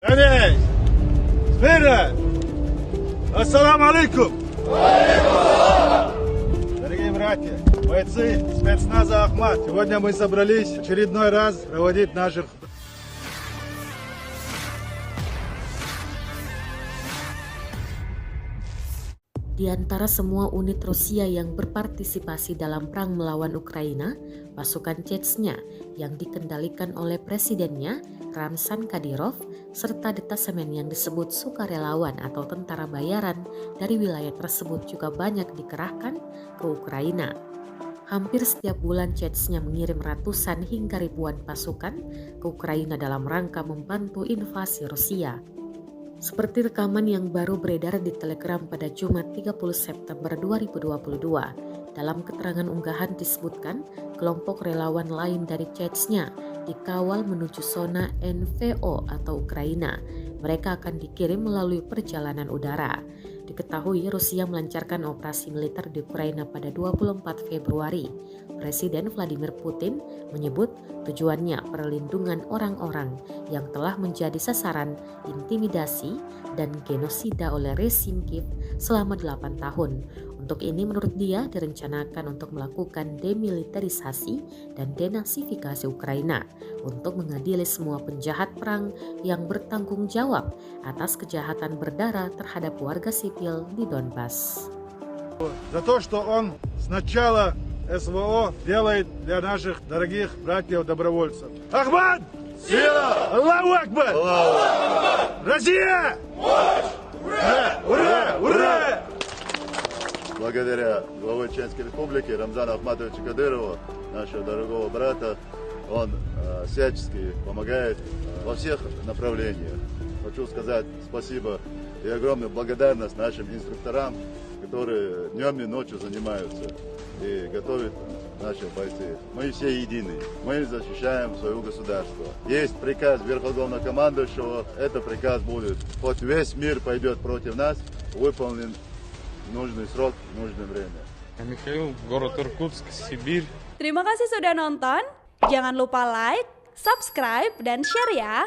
Эй, смирно! Ассаламу алейкум! Дорогие братья, бойцы спецназа Ахмат, сегодня мы собрались в очередной раз проводить наших... Di antara semua unit Rusia yang berpartisipasi dalam perang melawan Ukraina, pasukan Chechnya yang dikendalikan oleh presidennya Ramzan Kadyrov serta detasemen yang disebut sukarelawan atau tentara bayaran dari wilayah tersebut juga banyak dikerahkan ke Ukraina. Hampir setiap bulan Chechnya mengirim ratusan hingga ribuan pasukan ke Ukraina dalam rangka membantu invasi Rusia. Seperti rekaman yang baru beredar di Telegram pada Jumat 30 September 2022, dalam keterangan unggahan disebutkan kelompok relawan lain dari Chechnya dikawal menuju zona NVO atau Ukraina. Mereka akan dikirim melalui perjalanan udara. Diketahui Rusia melancarkan operasi militer di Ukraina pada 24 Februari. Presiden Vladimir Putin menyebut tujuannya perlindungan orang-orang yang telah menjadi sasaran intimidasi dan genosida oleh rezim Kiev selama 8 tahun. Untuk ini menurut dia direncanakan untuk melakukan demilitarisasi dan denasifikasi Ukraina untuk mengadili semua penjahat perang yang bertanggung jawab atas kejahatan berdarah terhadap warga sipil di Donbas. За то, что он сначала СВО делает для наших дорогих братьев-добровольцев. Ахмад! Сила! Аллаху Акбар! Россия! Ура! Ура! Ура! Благодаря главой Чеченской Республики Рамзану Ахматовичу Кадырову, нашего дорогого брата, он всячески помогает во всех направлениях. Хочу сказать спасибо и огромную благодарность нашим инструкторам, которые днем и ночью занимаются и готовят наши бойцы. Мы все едины, мы защищаем свое государство. Есть приказ Верховнокомандующего, это приказ будет. Хоть весь мир пойдет против нас, выполнен нужный срок, нужное время. Михаил, город Иркутск, Сибирь. Terima kasih sudah nonton. Jangan lupa like, subscribe, dan share ya.